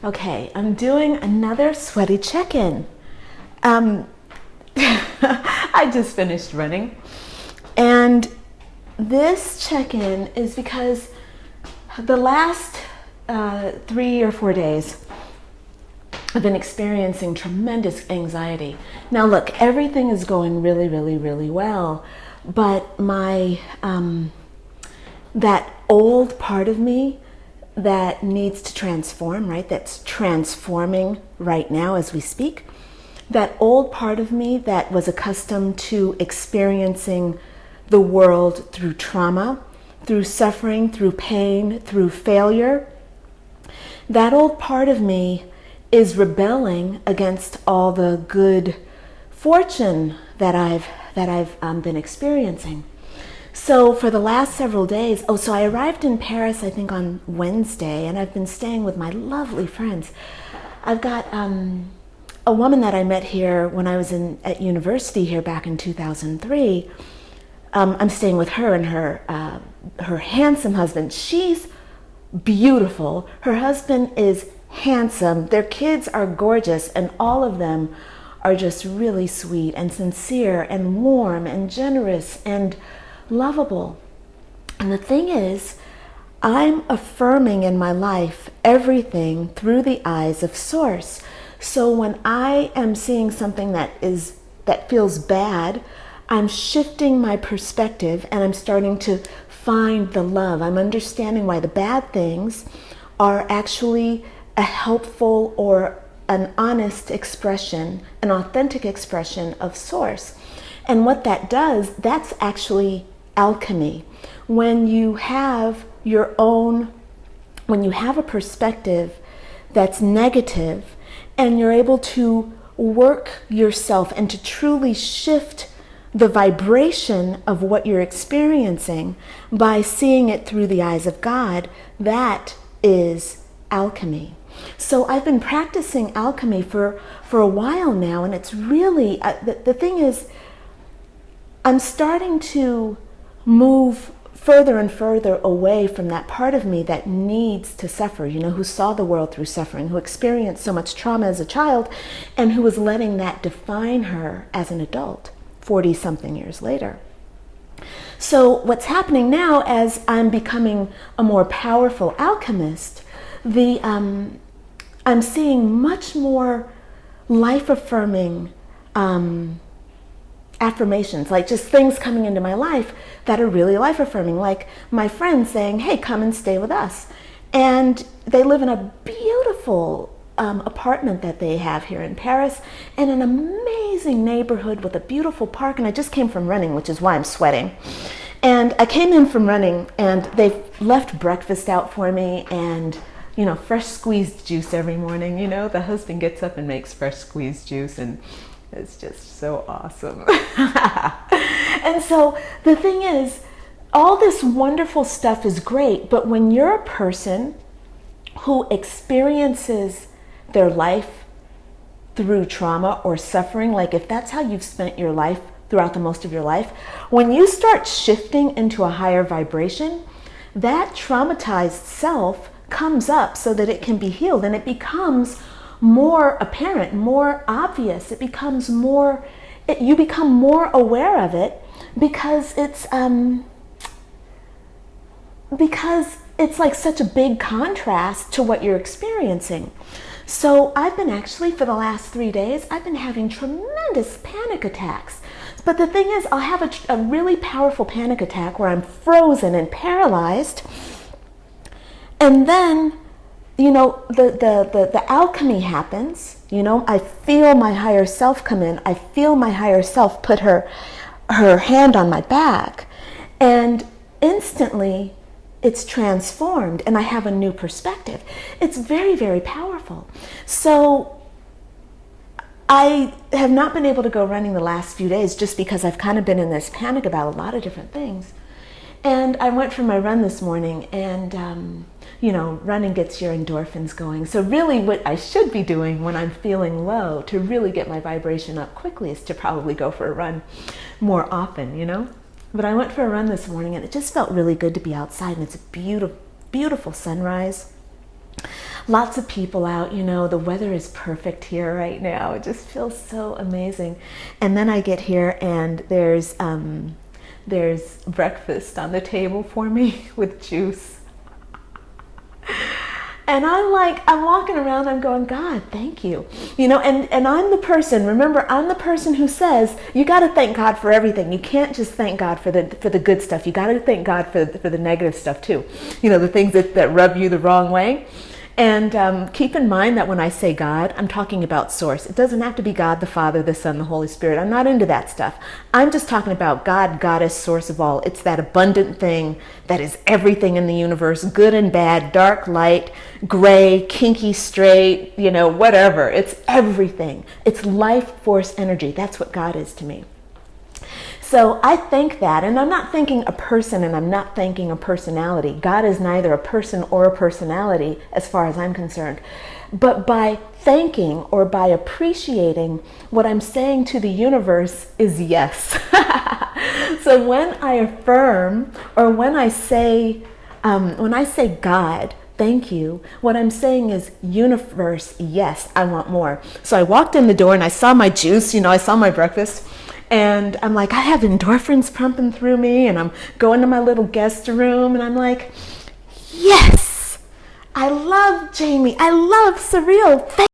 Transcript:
Okay, I'm doing another sweaty check-in. I just finished running, and this check-in is because the last 3 or 4 days I've been experiencing tremendous anxiety. Now look, everything is going really, really, really well, but my that old part of me that needs to transform, right? That's transforming right now as we speak. That old part of me that was accustomed to experiencing the world through trauma, through suffering, through pain, through failure, that old part of me is rebelling against all the good fortune that I've been experiencing. So for the last several days, so I arrived in Paris, I think on Wednesday, and I've been staying with my lovely friends. I've got a woman that I met here when I was at university here back in 2003. I'm staying with her and her handsome husband. She's beautiful. Her husband is handsome. Their kids are gorgeous, and all of them are just really sweet and sincere and warm and generous and lovable. And the thing is, I'm affirming in my life everything through the eyes of Source. So when I am seeing something that feels bad, I'm shifting my perspective and I'm starting to find the love. I'm understanding why the bad things are actually a helpful or an honest expression, an authentic expression of Source. And what that does, that's actually alchemy. When you have a perspective that's negative and you're able to work yourself and to truly shift the vibration of what you're experiencing by seeing it through the eyes of God, that is alchemy. So I've been practicing alchemy for a while now, and it's really, the thing is, I'm starting to move further and further away from that part of me that needs to suffer, who saw the world through suffering, who experienced so much trauma as a child, and who was letting that define her as an adult 40-something years later. So what's happening now as I'm becoming a more powerful alchemist, I'm seeing much more life-affirming affirmations, like just things coming into my life that are really life-affirming, like my friends saying, hey, come and stay with us. And they live in a beautiful apartment that they have here in Paris, in an amazing neighborhood with a beautiful park. And I just came from running, which is why I'm sweating. And I came in from running, and they've left breakfast out for me, and fresh squeezed juice every morning. The husband gets up and makes fresh squeezed juice, and it's just so awesome. And so the thing is, all this wonderful stuff is great, but when you're a person who experiences their life through trauma or suffering, like if that's how you've spent your life throughout the most of your life, when you start shifting into a higher vibration, that traumatized self comes up so that it can be healed, and it becomes more apparent, more obvious. It becomes more, you become more aware of it because it's like such a big contrast to what you're experiencing. So I've been actually, for the last 3 days, I've been having tremendous panic attacks. But the thing is, I'll have a really powerful panic attack where I'm frozen and paralyzed, and then the alchemy happens. I feel my higher self come in. I feel my higher self put her hand on my back, and instantly it's transformed, and I have a new perspective. It's very, very powerful. So I have not been able to go running the last few days just because I've kind of been in this panic about a lot of different things. And I went for my run this morning, and running gets your endorphins going. So really what I should be doing when I'm feeling low to really get my vibration up quickly is to probably go for a run more often, But I went for a run this morning, and it just felt really good to be outside, and it's a beautiful, beautiful sunrise. Lots of people out, the weather is perfect here right now. It just feels so amazing. And then I get here and there's breakfast on the table for me with juice. And I'm walking around, I'm going, God, thank you. And I'm the person, remember, I'm the person who says, you got to thank God for everything. You can't just thank God for the good stuff. You got to thank God for the negative stuff too. The things that rub you the wrong way. And keep in mind that when I say God, I'm talking about source. It doesn't have to be God, the Father, the Son, the Holy Spirit. I'm not into that stuff. I'm just talking about God, Goddess, source of all. It's that abundant thing that is everything in the universe, good and bad, dark, light, gray, kinky, straight, whatever. It's everything. It's life force energy. That's what God is to me. So I think that, and I'm not thinking a person and I'm not thinking a personality. God is neither a person or a personality as far as I'm concerned. But by thanking or by appreciating, what I'm saying to the universe is yes. So when I affirm or when I say God, thank you, what I'm saying is, universe, yes, I want more. So I walked in the door and I saw my juice, I saw my breakfast. And I'm like, I have endorphins pumping through me, and I'm going to my little guest room, and I'm like, yes, I love Jamie. I love Surreal.